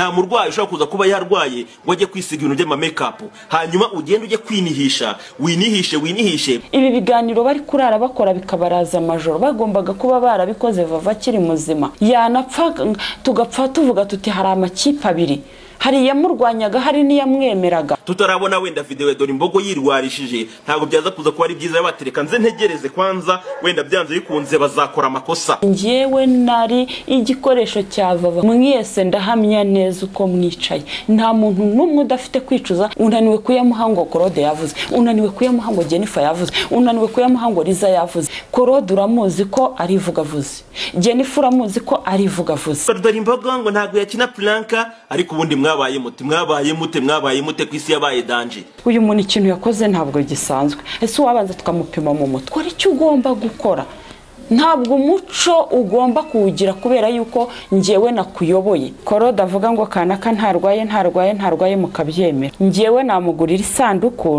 nta murwayi ushobora kuza kuba yarwaye ngo ajye kwisiga ibintu by'ama makeup hanyuma ugende ujye kwinihisha winihishe. Ibi biganiro bari kurara bakora bikabaraza amajoro bagombaga kuba barabikoze Vava akiri muzima. Yanapfa tugapfa tuvuga tuti hari amakipe abiri, hari yamurwanyaga hari niyamwemeraga. Tutarabona wenda video Dore Imbogo yirwarishije ntago byaza kuza kuba ari byiza yabatereka nze ntegereze kwanza wenda byanze bikunze bazakora amakosa. Ngiyewe nari igikoresho cya Vava, mwese ndahamya neza uko mwicaye. Nta muntu numwe udafite kwicuza. Unaniwe kuyamuha ngo Claude yavuze, unaniwe kuyamuha ngo Jennifer yavuze, unaniwe kuyamuha ngo Liza yavuze. Claude uramuzi ko ari vugavuze, Jennifer uramuzi ko ari vugavuze. Dore Imbogo ngo ntago yakina planka ariko ubundi mwabaye mute kwisi yabaye danje. Uyu muntu ikintu yakoze ntabwo gisanzwe. Ese wabanza tukamupima mu mutwe ari cyo ugomba gukora. Ntabwo umuco ugomba kuwugira kubera yuko ngewe nakuyoboye. Claude avuga ngo kanaka ntarwaye mukabyemera. Ngewe namugurira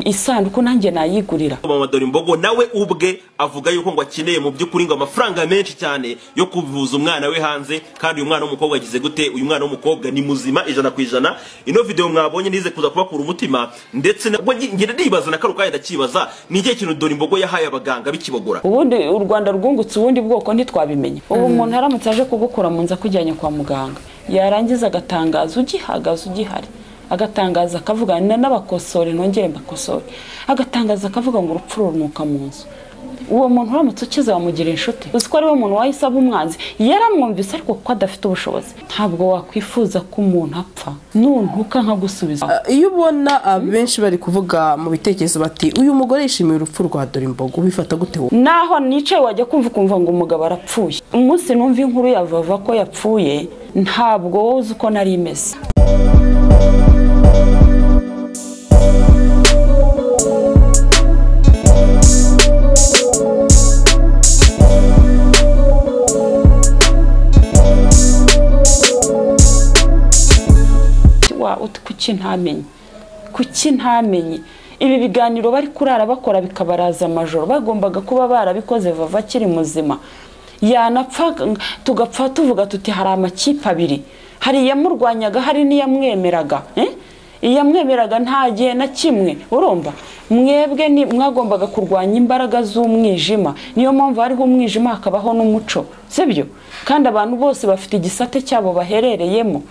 isanduku nanjye nayigurira. Mama Dore Imbogo nawe ubwe avuga yuko ngo akeneye mu by'ukuri ngo amafaranga menshi cyane yo kuvuza umwana we hanze, kandi uyu mwana w'umukobwa agize gute? Uyu mwana w'umukobwa ni muzima 100%. Ino video mwabonye nize kuza kubakura umutima, ndetse ngira ndibaza na karukaye ndakibaza ni igihe kintu Dore Imbogo yahaye abaganga bikibogora. Ubundi u Rwanda rwungutse ubundi bwoko ntitwabimenye. Ubu umuntu aramutse aje kugukura mu nza kujyanye kwa muganga, yarangiza agatangaza ugihagaze ugihari, agatangaza akavuga n'abakosore nongere mbakosore, agatangaza akavuga ngo urupfu runuka mu nzu. Uwo muntu uramutse ukiza wamugira inshuti. Uzi ko ari we muntu wahisaba umwanzi, yaramwumvise ariko ko adafite ubushobozi. Ntabwo wakwifuza ko umuntu apfa nuntuka nkagusubiza. Iyo ubona abenshi bari kuvuga mu bitekerezo bati uyu mugore yishimiye urupfu rwa Dore Imbogo, bifata gute wowe? Naho nicaye wajya kumva ngo umugabo arapfuye. Umunsi numva inkuru ya Vava ko yapfuye, ntabwo wowe uzi uko nari imeze. Kuki ntamenye ibi biganiro bari kurara bakora bikabaraza amajoro bagombaga kuba barabikoze Vava akiri muzima. Yanapfa tugapfa tuvuga tuti hari amakipe abiri, hari yamurwanyaga hari niyamwemeraga. Iyamwemeraga nta gihe na kimwe. Urumva mwebwe ni mwagombaga kurwanya imbaraga z'umwijima, niyo mpamvu hariho umwijima hakabaho n'umuco, sibyo? Kandi abantu bose bafite igisate cyabo baherereyemo.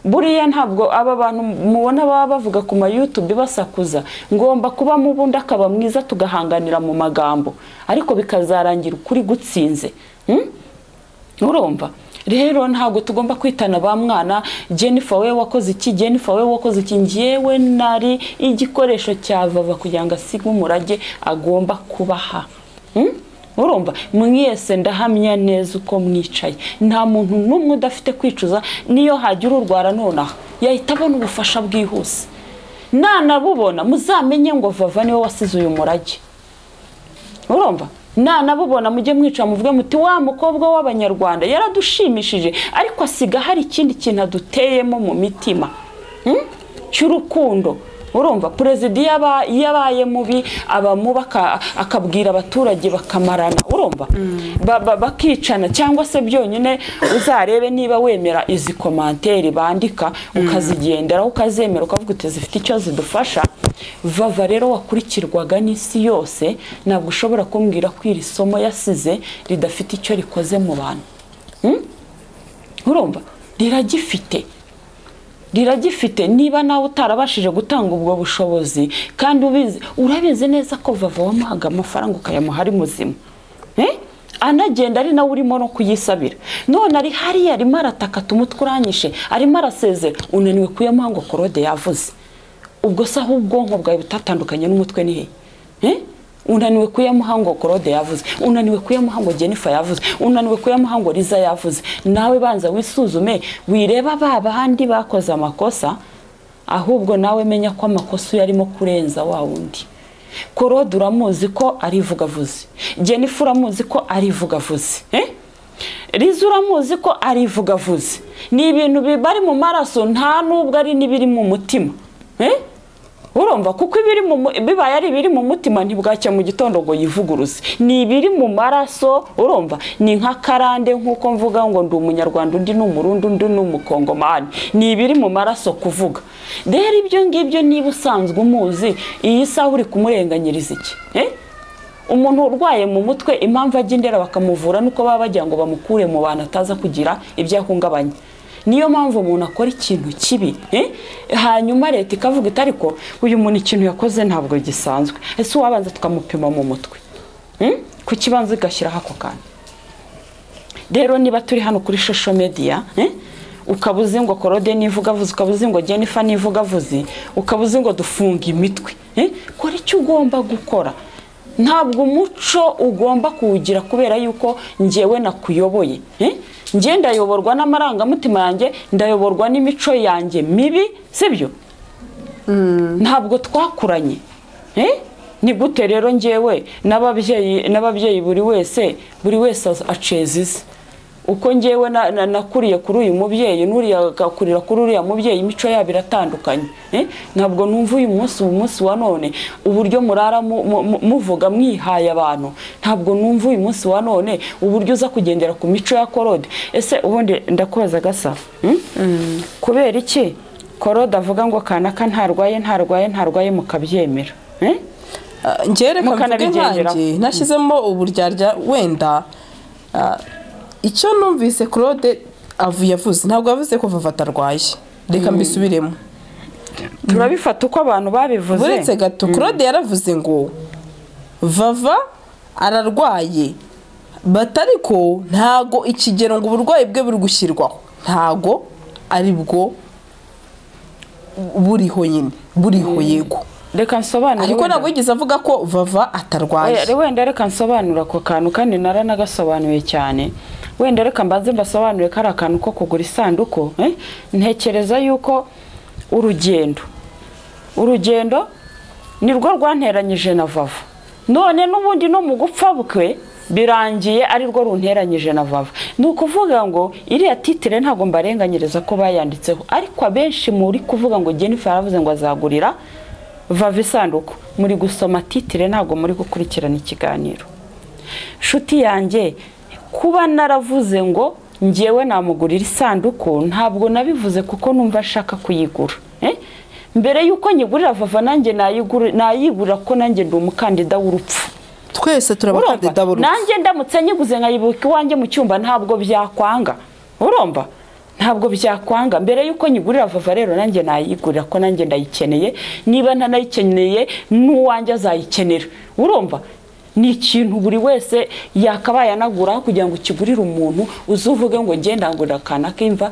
Buriya ntabwo aba bantu mubona baba bavuga ku ma YouTube basakuza ngomba kuba mu bundi akaba mwiza tugahanganira mu magambo, ariko bikazarangira ukuri gutsinze. Urumva rero ntabwo tugomba kwitana ba mwana Jennifer we wakoze iki, ngiyewe nari igikoresho cya Vava kugira ngo asige umurage agomba kubaha. Urumva mwese ndahamya neza uko mwicaye. Nta muntu numwe udafite kwicuza. Niyo hagira urwara nonaha yahita abona ubufasha bwihuse. Nanabubona muzamenye ngo Vava niwe wasize uyu murage. Urumva nanabubona mujye mwica muvuge muti wa mukobwa w'Abanyarwanda yaradushimishije ariko asiga hari ikindi kintu aduteyemo mu mitima cy'urukundo. Urumva president yabaye mubi abamubaka akabwira abaturage bakamarana. Urumva bakicana cyangwa se byonyine. Uzarebe niba wemera izi commentaire bandika ukazigendera ukazemera ukavuga uti zifite icyo zidufasha. Vava rero wakurikirwaga n'isi yose, ntabwo ushobora kumbwira ko iri somo yasize ridafite icyo rikoze mu bantu. Urumva riragifite niba nawe utarabashije gutanga ubwo bushobozi, kandi urabizi neza ko Vava wamuhaga amafaranga ukayamuha ari muzima, anagenda ari nawe urimo no kuyisabira. None ari hariya arimo arataka umutwe uranyishe, arimo arasezera, unaniwe kuyamuha ngo Claude yavuze. Ubwo se aho ubwonko bwawe butatandukanye n'umutwe ni he? Unaniwe kuyamuha ngo Claude yavuze, unaniwe kuyamuha ngo Jennifer yavuze, unaniwe kuyamuha ngo Liza yavuze. Nawe banza wisuzume wireba babandi bakoze amakosa, ahubwo nawe menya ko amakosa yarimo kurenza wa wundi. Claude uramuzi ko ari vugavuze, Jennifer uramuzi ko ari vugavuze, Liza uramuzi ko ari vugavuze. Ni ibintu bari mu maraso, nta nubwo ari nibiri mu mutima. urumva kuko bibaye ari ibiri mu mutima ntibwacya mu gitondo ngo yivuguruze, ni ibiri mu maraso, urumva ni nka karande nk'uko mvuga ngo ndi umunyarwanda undi ni umurundi undi ni umukongomani, ni ibiri mu maraso kuvuga. Rero ibyo ngibyo niba usanzwe umuzi iyi saha uri kumurenganyiriza iki? Umuntu urwaye mu mutwe impamvu ajya indera bakamuvura nuko baba bagira ngo bamukure mu bantu ataza kugira ibyo ahungabanya. Niyo mpamvu umuntu akora ikintu kibi hanyuma leta ikavuga iti ariko uyu muntu ikintu yakoze ntabwo gisanzwe, ese wabanza tukamupima mu mutwe ku kibanza igashyiraho ako kantu. Rero niba turi hano kuri social media ukabuze ngo Korode nivuga vuze, ukabuze ngo Jennifer nivuga vuze, ukabuze ngo dufunga imitwe, kora icyo ugomba gukora. Ntabwo umuco ugomba kuwugira kubera yuko njyewe nakuyoboye. Njye ndayoborwa n'amarangamutima yanjye, ndayoborwa n'imico yanjye mibi, sibyo? Ntabwo twakuranye. Ni gute rero njyewe n'ababyeyi buri wese acezize. Uko njyewe nakuriye kuri uyu mubyeyi n'uriya agakurira kuri uriya mubyeyi, imico yabo iratandukanye. Ntabwo numva uyu munsi wa none uburyo murara muvuga mwihaye abantu, ntabwo numva uyu munsi wa none uburyo uza kugendera ku mico ya Korode. Ese ubundi ndakubaza gasa kubera iki Korode avuga ngo kanaka ntarwaye mukabyemera? Njere kanjye nashyizemo uburyarya wenda icyo numvise Claude yavuze ntabwo yavuze ko Vava atarwaye. Reka mbisubiremo, turabifata uko abantu babivuze. Buretse gato Claude yaravuze ngo Vava ararwaye, batariko ntago ikigero ngo uburwayi bwe buri gushyirwaho, ntago ari bwo buriho nyine, buriho yego. Reka nsobanura ariko ntabwo yigeze avuga ko Vava atarwaye. Wenda reka nsobanura ako kantu kandi naranagasobanuye cyane. Wenda reka mbanze mbasobanure ko ari akantu ko kugura isanduku. Ntekereza yuko urugendo nirwo rwanteranyije na Vava, none n'ubundi no mu gupfa bwe birangiye ari rwo runteranyije na Vava. Ni ukuvuga ngo iriya titire ntabwo mbarenganyiriza ko bayanditseho, ariko abenshi muri kuvuga ngo Jennifer yaravuze ngo azagurira Vava isanduku, muri gusoma titire ntabwo muri gukurikirana ikiganiro. Shuti yanjye, kuba naravuze ngo njyewe namugurira isanduku ntabwo nabivuze kuko numva ashaka kuyigura. Mbere yuko nyigurira Vava nanjye nayigura ko nanjye ndi umukandida w'urupfu. Twese turabakandida w'urupfu. Nanjye ndamutse nyiguze nkayibuka iwanjye mu cyumba ntabwo byakwanga. Urumva? Ntabwo byakwanga. Mbere yuko nyigurira Vava rero nanjye nayigurira ko nanjye ndayikeneye, niba ntanayikeneye n'uwanjye azayikenera. Urumva? Ni ikintu buri wese yakabaye anagura kugira ngo kigurire umuntu uzuvuge ngo ngenda ngurira kana kimva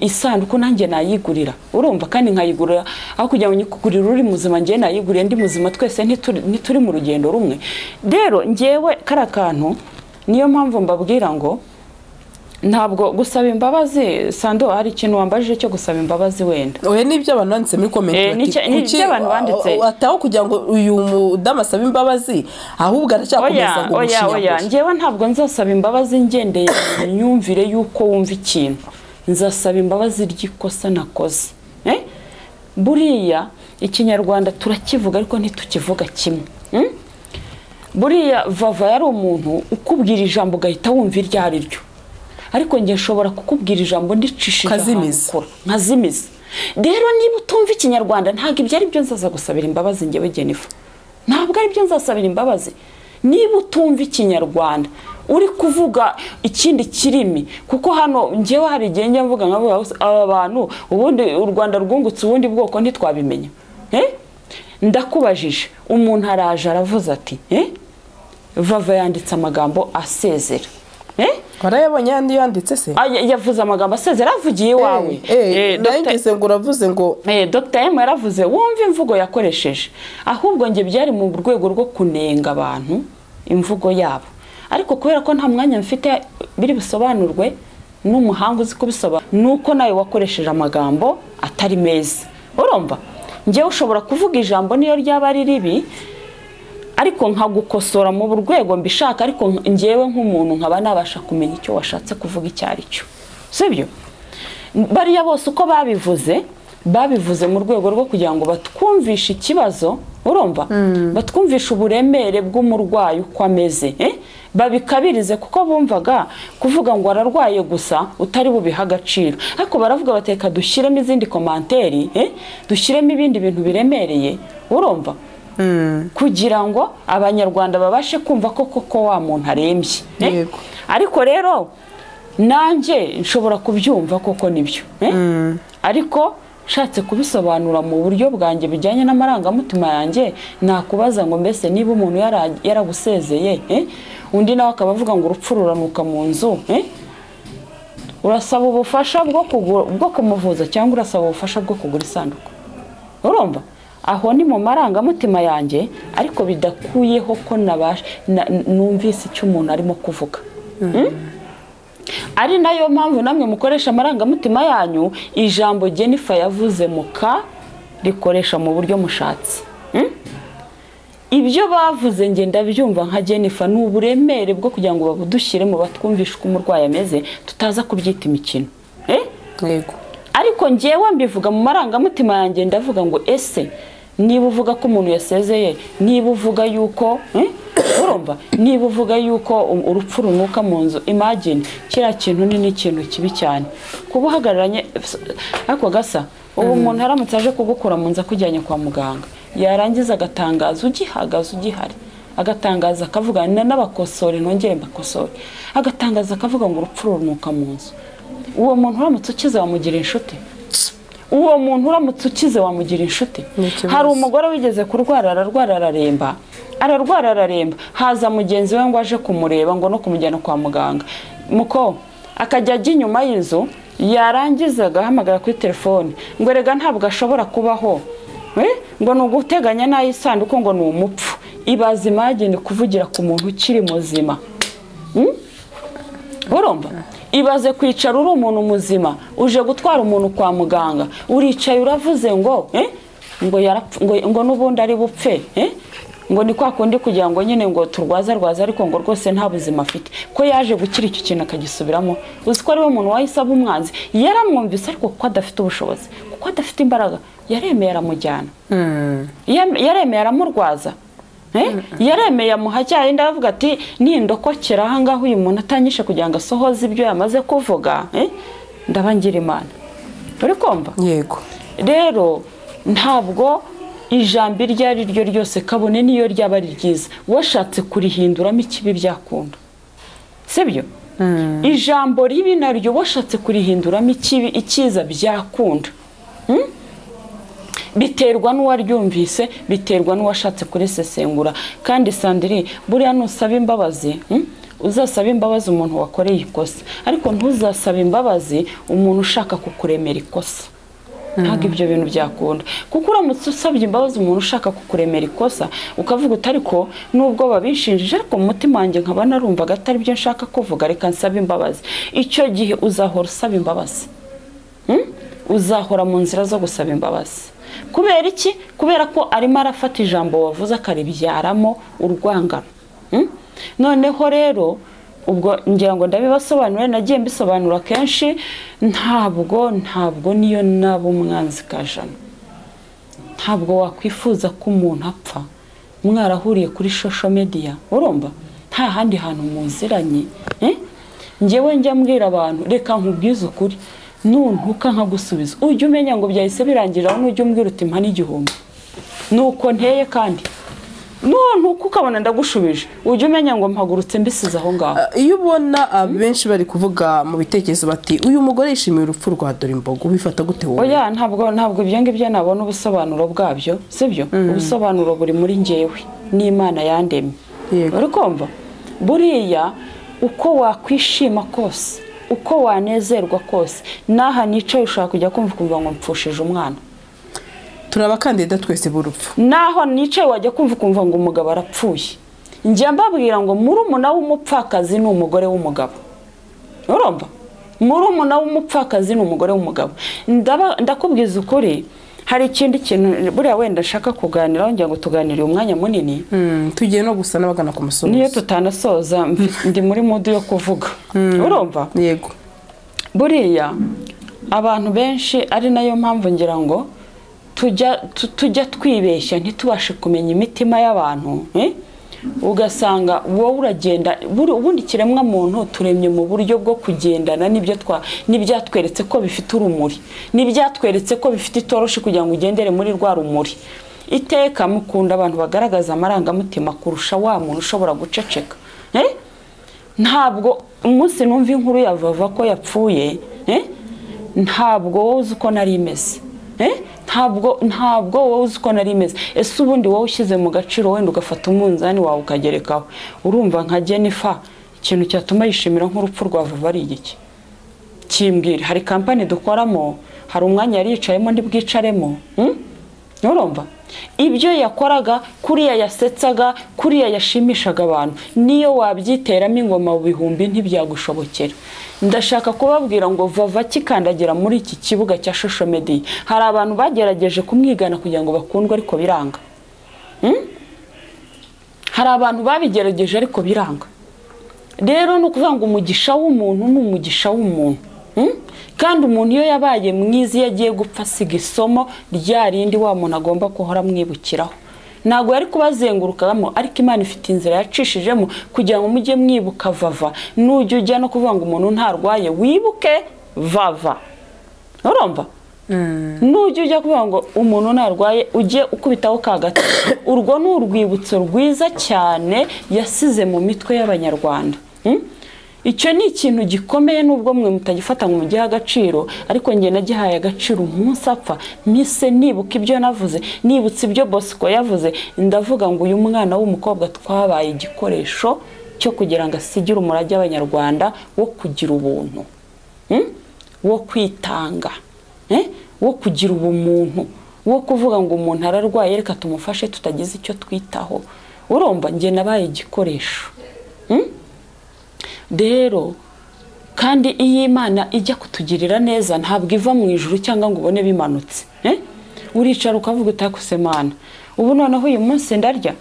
isanduku nanjye nayigurira. Urumva? Kandi nkayigurira aho kugira ngo nyikugurira uri muzima njye nayiguriye ndi muzima, twese ntituri mu rugendo rumwe. Rero njyewe karakantu niyo mpamvu mbabwira ngo ntabwo gusaba imbabazi. Sando, hari ikintu wambajije cyo gusaba imbabazi wenda? Oya, nibyo abantu banditse muri comment. Nibyo abantu banditse. Ataho kugira ngo uyu mudamu asabe imbabazi ahubwo aracyakomeza ngo gushinyagura. Oya, njyewe ntabwo nzasaba imbabazi ngendeye imyumvire yuko wumva ikintu. Nzasaba imbabazi ry'ikosa nakoze. Buriya ikinyarwanda turakivuga ariko ntitukivuga kimwe. Buriya Vava yari umuntu ukubwira ijambo ugahita wumva iryo ari ryo, ariko njye nshobora kukubwira ijambo ndicishije nkazimiza. Rero niba utumva ikinyarwanda ntabwo ibyo ari byo nzaza gusabira imbabazi njyewe Jennifer. Ntabwo ari byo nzasabira imbabazi. Niba utumva ikinyarwanda uri kuvuga ikindi kirimi, kuko hano njyewe hari igihe njya mvuga nkavuga aba bantu ubundi u Rwanda rwungutse ubundi bwoko ntitwabimenya. Ndakubajije, umuntu araje aravuze ati Vava yanditse amagambo asezera. Warayabonye yandi yanditse se? Yavuze amagambo asezera, avugiye iwawe. Ndayigeze ngo uravuze ngo Dr. M yaravuze wumva imvugo yakoresheje. Ahubwo nge byari mu rwego rwo kunenga abantu imvugo yabo, ariko kubera ko nta mwanya mfite biri bisobanurwe n'umuhanga uzi kubisobanura, nuko nawe wakoresheje amagambo atari meza. Urumva? Ngewe ushobora kuvuga ijambo niyo ryaba ari ribi, ariko nkagukosora mu rwego mbishaka, ariko ngewe nk'umuntu nkaba nabasha kumenya icyo washatse kuvuga icyo ari cyo. Sibyo? Bariya bose uko babivuze babivuze mu rwego rwo kugira ngo batwumvishe ikibazo, urumva, batwumvishe uburemere bw'umurwayi uko ameze, babikabirize kuko bumvaga kuvuga ngo ararwaye gusa utari bubiha agaciro, ariko baravuga bateka dushyiremo izindi komanteri, dushyiremo ibindi bintu biremereye, urumva, kugira ngo abanyarwanda babashe kumva ko koko wa muntu arembye. Ariko rero nanjye nshobora kubyumva koko nibyo, ariko nshatse kubisobanura mu buryo bwanjye bijyanye n'amarangamutima yanjye, nakubaza ngo mbese niba umuntu yaragusezeye, undi nawe akaba avuga ngo urupfu ruranuka mu nzu, urasaba ubufasha bwo kumuvuza cyangwa urasaba ubufasha bwo kugura isanduku? Urumva, aho ni mu marangamutima yanjye, ariko bidakuyeho ko numvise icyo umuntu arimo kuvuga. Ari nayo mpamvu namwe mukoresha amarangamutima yanyu, ijambo Jennifer yavuze rikoresha mu buryo mushatse. Ibyo bavuze nge ndabyumva nka Jennifer, ni uburemere bwo kugira ngo babudushyire mu batwumvishe uko umurwayi ameze, tutaza kubyita imikino. Ariko ngewe mbivuga mu marangamutima yanjye, ndavuga ngo ese niba uvuga ko umuntu yasezeye, niba uvuga yuko urumva, niba uvuga yuko urupfu runuka mu nzu, imagine kiriya kintu ni ikintu kibi cyane kuba uhagararanye. Ariko gasa ubu umuntu aramutse aje kugukura mu nzu akujyanye kwa muganga, yarangiza agatangaza ugihagaze ugihari, agatangaza akavuga n'abakosore ntongere mbakosore, agatangaza akavuga ngo urupfu runuka mu nzu, uwo muntu uramutse ukize wamugira inshuti? Uwo muntu uramutse ukize wamugira inshuti? Hari umugore wigeze kurwara, ararwara, haza mugenzi we ngo aje kumureba ngo no kumujyana kwa muganga, muko akajya ajya inyuma y'inzu, yarangiza agahamagara kuri telefone ngo erega ntabwo ashobora kubaho, ngo ni uguteganya n'ay'isanduku, ngo ni umupfu. Ibaze imagine kuvugira ku muntu ukiri muzima, urumva, ibaze kwicara uri umuntu muzima uje gutwara umuntu kwa muganga, uricaye uravuze ngo ngo n'ubundi ari bupfe, ngo ni kwa kundi kugira ngo nyine ngo turwaza ariko ngo rwose nta buzima afite, ko yaje gukira icyo kintu akagisubiramo. Uzi ko ari we muntu wahisaba umwanzi, yaramwumvise ariko kuko adafite ubushobozi, kuko adafite imbaraga, yaremeye aramujyana, yaremeye aramurwaza, yaremeye amuha cyayi, ndavuga ati nindokokera aha ngaho uyu muntu atanyishe kugira ngo asohoze ibyo yamaze kuvuga, ndabangira Imana. Uri kumva? Yego. Rero ntabwo ijambo iryo ari ryo ryose, kabone niyo ryaba ari ryiza, washatse kurihinduramo ikibi byakunda, sibyo? Ijambo ribi naryo washatse kurihinduramo icyiza byakunda. Biterwa n'uwaryumvise, biterwa n'uwashatse kurisesengura. Kandi Sandrine, buriya nusaba imbabazi, uzasaba imbabazi umuntu wakoreye ikosa, ariko ntuzasaba imbabazi umuntu ushaka kukuremera ikosa. Ntabwo ibyo bintu byakunda, kuko uramutse usabye imbabazi umuntu ushaka kukuremera ikosa, ukavuga uti ariko nubwo babishinjije, ariko mu mutima wanjye nkaba narumvaga atari byo nshaka kuvuga, reka nsaba imbabazi. Icyo gihe uzahora usaba imbabazi, uzahora mu nzira zo gusaba imbabazi. Kubera iki? Kubera ko arimo arafata ijambo wavuze akaribyaramo urwangano. Noneho rero ubwo ngira ngo ndabibasobanurira, nagiye mbisobanura kenshi, ntabwo niyo naba umwanzi kajana, ntabwo wakwifuza ko umuntu apfa mwarahuriye kuri social media, urumva, nta handi hantu muziranye. Ngewe njya mbwira abantu, reka nkubwize ukuri, nuntuka nkagusubiza, ujye umenya ngo byahise birangirira, n'ujye umbwira uti mpa n'igihumbi, nuko nteye. Kandi nuntuka ukabona ndagushubije, ujye umenya ngo mpagurutse mbisize aho ngaho. Iyo ubona abenshi bari kuvuga mu bitekerezo bati uyu mugore yishimiye urupfu rwa Dorimbogo, ubifata gute wowe? Oya, ntabwo ibyo ngibyo nabona ubusobanuro bwabyo, sibyo? Ubusobanuro buri muri ngewe n'Imana yandemye. Uri kumva? Buriya uko wakwishima kose, uko wanezerwa kose, naha nicaye ushaka kujya kumva ngo mpfushije umwana. Turabakandida twese b'urupfu. Naho nicaye wajya kumva ngo umugabo arapfuye, njya mbabwira ngo murumuna w'umupfakazi ni umugore w'umugabo. Urumva? Murumuna w'umupfakazi ni umugore w'umugabo. Ndakubwiza ukuri, hari ikindi kintu buriya wenda nshaka kuganiraho, ngira ngo tuganire umwanya munini. Tugiye no gusa n'abagana ku musozo. Niyo tutanasoza ndi muri mood yo kuvuga. Urumva? Yego. Buriya abantu benshi ari nayo mpamvu ngira ngo tujya twibeshya ntitubashe kumenya imitima y'abantu ugasanga wowe uragenda ubundi kiremwa muntu turemye mu buryo bwo kugendana n'ibyatweretse ko bifite urumuri n'ibyatweretse ko bifite itoroshi kugira ngo ugendere muri rwa rumuri iteka mukunda abantu bagaragaza amarangamutima kurusha wa muntu ushobora guceceka ntabwo umunsi numva inkuru ya Vava ko yapfuye ntabwo wowe uzi uko nari imeze ntabwo wowe uzi uko nari imeze ese ubundi wowe ushyize mu gaciro wenda ugafata umunzani wawe ukagerekaho urumva nka Jennifer ikintu cyatuma yishimira nk'urupfu rwa Vava ari igiki kimbwire hari kampani dukoramo hari umwanya yari yicayemo ndibwicaremo urumva ibyo yakoraga kuriya yasetsaga kuriya yashimishaga abantu niyo wabyiteramo ingoma mu bihumbi ntibyagushobokera ndashaka kubabwira ngo Vava kikandagira muri iki kibuga cya social media hari abantu bagerageje kumwigana kugira ngo bakundwe ariko biranga hari abantu babigerageje ariko biranga rero no kuvuga ngo umugisha w'umuntu n'umugisha w'umuntu kandi umuntu iyo yabaye mwiza yagiye gupfa siga isomo rya rindi wa muntu agomba kuhora mwibukiraho ntago yari kubazengurukamo ariko Imana ifite inzira yacishijemo kugira ngo mujye mwibuka Vava nujye ujya no kuvuga ngo umuntu ntarwaye wibuke Vava urumva nujye ujya kuvuga ngo umuntu ntarwaye ujye ukubitaho kagati urwo ni urwibutso rwiza cyane yasize mu mitwe y'abanyarwanda icyo ni ikintu gikomeye nubwo mwe mutagifata ngo mugihe agaciro ariko nge nagihaye agaciro umunsi apfa mise nibuka ibyo navuze nibutse ibyo Bosco yavuze ndavuga ngo uyu mwana w'umukobwa twabaye igikoresho cyo kugira ngo asigire umurage abanyarwanda wo kugira ubuntu wo kwitanga wo kugira ubumuntu wo kuvuga ngo umuntu ararwaye reka tumufashe tutagize icyo twitaho urumva nge nabaye igikoresho rero kandi iyo Imana ijya kutugirira neza ntabwo iva mu ijuru cyangwa ngo ubone bimanutse uricara ukavuga utakuse Mana ubu noneho uyu munsi ndarya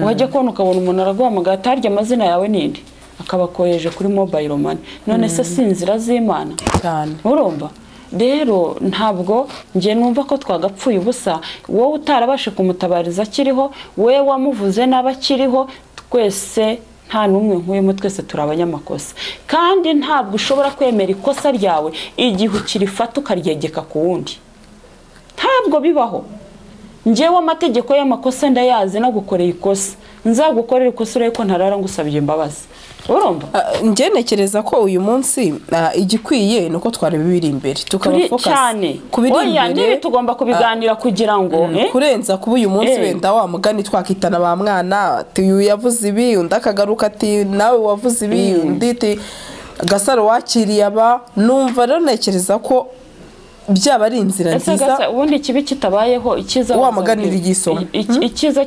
wajya kubona ukabona umuntu araguhamagara atarya amazina yawe nindi akabakoheje kuri mobile money none se sinzira z'Imana cyane urumva rero ntabwo nge numva ko twagapfuye ubusa wowe utarabashe kumutabariza akiriho we wamuvuze n'abakiriho twese nta numwe nkuyemo twese turabanyamakosa kandi ntabwo ushobora kwemera ikosa ryawe igihe ukirifata ukaryegeka ku wundi ntabwo bibaho ngewe amategeko y'amakosa ndayazi no gukorera ikosa nzagukorera ikosa urebe ko ntarara ngusabye imbabazi urumva nge nekereza ko uyu munsi igikwiye nuko twareba ibiri imbere tukaba focus kubiri imbere tugomba kubiganira kugira ngo kurenza kuba uyu munsi wenda wa mugani twakitana ba mwana uyu yavuze ibi undi akagaruka ati nawe wavuze ibi undi ati Gasaro wakiriye aba numva rero nekereza ko byaba ari inzira nziza ubundi kibi kitabayeho ikiza wamaganira igisomo ikiza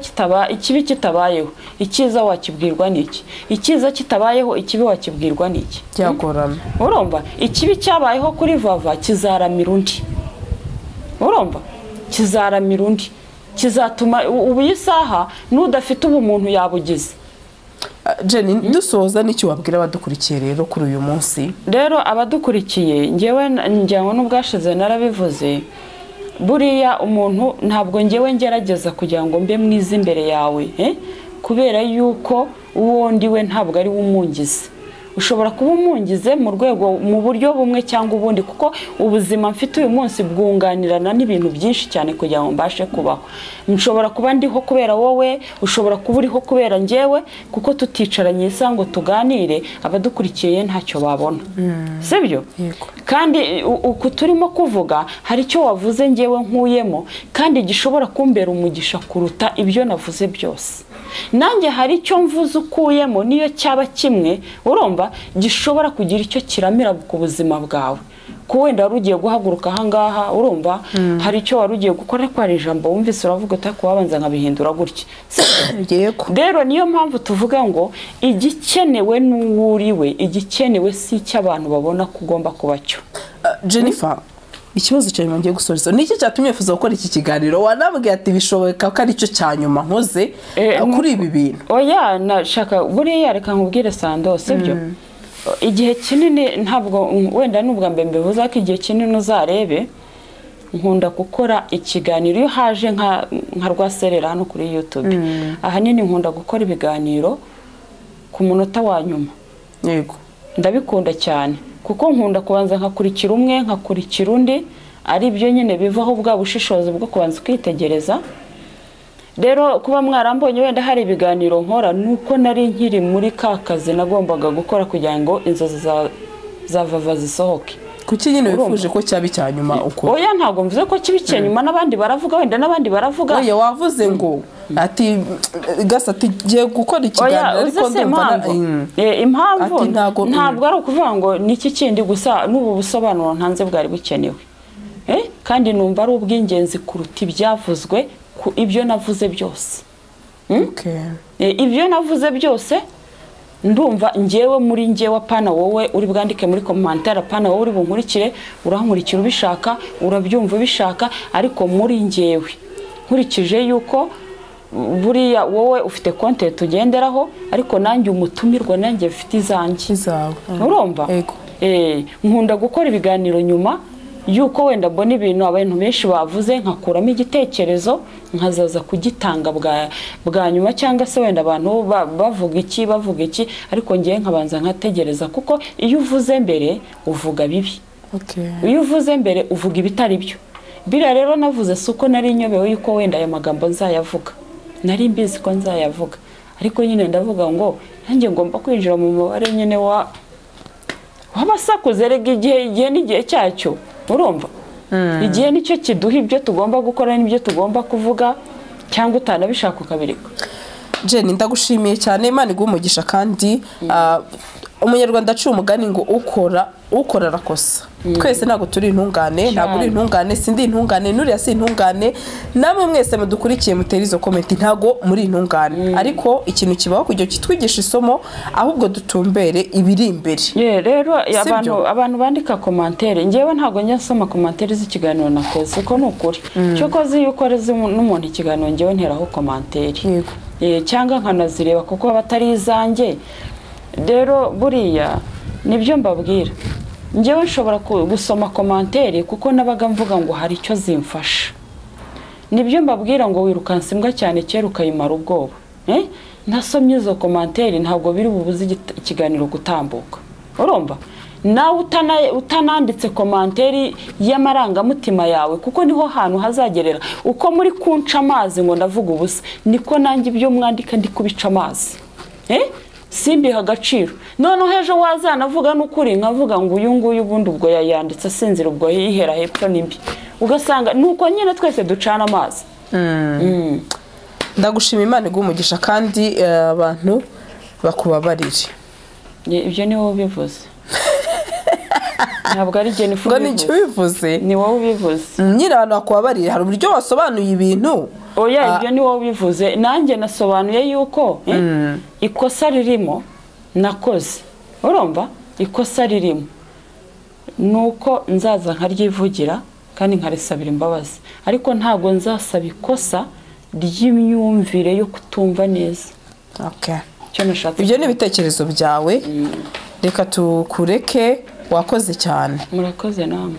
ikibi kitabayeho ikiza wakibwirwa niki ikiza kitabayeho ikibi wakibwirwa niki cyagorana urumva ikibi cyabayeho kuri Vava kizaramira undi urumva kizaramira undi kizatuma ubu isaha n'udafite ubumuntu yabugize Jenny dusoza n'icyo wabwira abadukurikiye rero kuri uyu munsi rero abadukurikiye ngewe njyanwa n'ubwashize narabivuze buriya umuntu ntabwo ngewe ngerageza kugira ngo mbe mwiza imbere yawe kubera yuko uwo ndiwe ntabwo ari umungize ushobora kuba umungize mu rwego mu buryo bumwe cyangwa ubundi kuko ubuzima mfite uyu munsi bwunganirana n'ibintu byinshi cyane kugira ngo mbashe kubaho nshobora kuba ndiho kubera wowe ushobora kuba uriho kubera ngewe kuko tuticaranye isa ngo tuganire abadukurikiye ntacyo babona sibyo kandi uku turimo kuvuga hari icyo wavuze ngewe nkuyemo kandi gishobora kumbera umugisha kuruta ibyo navuze byose nanjye hari icyo mvuze ukuyemo niyo cyaba kimwe urumva gishobora kugira icyo kiramira ku buzima bwawe ko wenda wari ugiye guhaguruka ahangaha urumva hari icyo wari ugiye gukora ko hari ijambo wumvise uravuga utari kubabanza nkabihindura gutya rero niyo mpamvu tuvuga ngo igikenewe n'uwuriwe igikenewe si icy'abantu babona ko ugomba kuba cyo Jennifer ikibazo cyo ngiye gusoreza niki cyatumye fuza gukora iki kiganiro wanabwiye ati bishoboka ko ari cyo cyanyuma nkoze kuri ibi bintu oya nashaka buriya reka nkubwire Sando sibyo igihe kinini ntabwo wenda n'ubwa mbere mbivuze ko igihe kinini uzarebe nkunda gukora ikiganiro iyo haje nka rwaserera hano kuri YouTube ahanini nkunda gukora ibiganiro ku munota wa nyuma yego ndabikunda cyane kuko nkunda kubanza nkakurikira umwe nkakurikira undi ari byo nyine bivaho bwa bushishozi bwo kubanza kwitegereza rero kuba mwarambonye wenda hari ibiganiro nkora nuko nari nkiri muri kakazi nagombaga gukora kugira ngo inzozi za Vava zisohoke kuki nyine wifuje ko cyabi cyanyuma uko oya ntago mvuze ko kibi cyanyuma nabandi baravuga wenda nabandi baravuga oya wavuze ngo ati gasa ati giye gukora ikiganiro ariko ndumva impamvu ntabwo ari ukuvuga ngo niki kindi gusa n'ubu busobanuro ntanze bwari bukenewe kandi numva ari ubw'ingenzi kuruta ibyavuzwe ku ibyo navuze byose ibyo navuze byose ndumva ngewe muri ngewe apana wowe uri bwandike muri commentaire apana wowe uri bunkurikire urankurikira ubishaka urabyumva ubishaka ariko muri ngewe nkurikije yuko buriya wowe ufite content ugenderaho ariko nanjye umutumirwa nanjye mfite izanjye urumva nkunda gukora ibiganiro nyuma yuko wenda mbona ibintu abantu benshi bavuze nkakuramo igitekerezo nkazaza kugitanga bwa nyuma cyangwa se wenda abantu bavuga iki ariko ngiye nkabanza nkategereza kuko iyo uvuze mbere uvuga bibi iyo uvuze mbere uvuga ibitari byo bira rero navuze suko nari nyobewe yuko wenda aya magambo nzayavuga nari mbizi ko nzayavuga ariko nyine ndavuga ngo nanjye ngomba kwinjira mu mubare nyine w'abasakuze rega igihe n'igihe cyacyo urumva igihe nicyo kiduha ibyo tugomba gukora n'ibyo tugomba kuvuga cyangwa utanabishaka ukabireka Jenny ndagushimiye cyane Imana igumugisha kandi umunyarwanda aciye umugani ngo ukora arakosa twese ntabwo turi intungane ntabwo uri intungane sindi intungane nuriya si intungane namwe mwese mudukurikiye mutera izo comment ntabwo muri intungane ariko ikintu kibaho kujya kitwigisha isomo ahubwo dutumbere ibiri imbere rero abantu bandika commentaire ngewe ntabwo njya nsoma commentaire z'ikiganiro nakoze uko nukuri cyo koze iyo ukoreze n'umuntu ikiganiro ngewe nteraho commentaire cyangwa nkanazireba kuko abatari izanjye rero buriya nibyo mbabwira ngewe nshobora gusoma commentaire kuko nabaga mvuga ngo hari icyo zimfasha nibyo mbabwira ngo wirukansa imbwa cyane kera ukayimara ubwoba nasomye izo commentaire ntabwo biri bubuze ikiganiro gutambuka urumva nawe utananditse commentaire y'amarangamutima yawe kuko niho hantu hazagerera uko muri kunca amazi ngo ndavuga ubusa niko nanjye ibyo mwandika ndi kubica amazi simbiha agaciro noneho hejo wazanavuga n'ukuri nkavuga ngo uyu nguyu ubundi ubwo yayanditse asinzira ubwo yihera hepfo n'imbi ugasanga nuko nyine twese ducana amazi ndagushima Imana igumugisha kandi abantu bakubabarire ibyo ni wowe ubivuze ntabwo ari jye ngo nicyo ubivuze ni wowe ubivuze nyine abantu bakubabarire hari uburyo wasobanuye ibintu oya ibyo ni wowe ubivuze nanjye nasobanuye yuko ikosa ririmo nakoze urumva ikosa ririmo nuko nzaza nkaryivugira kandi nkarisabira imbabazi ariko ntabwo nzasaba ikosa ry'imyumvire yo kutumva neza ibyo ni ibitekerezo byawe reka tukureke wakoze cyane murakoze namwe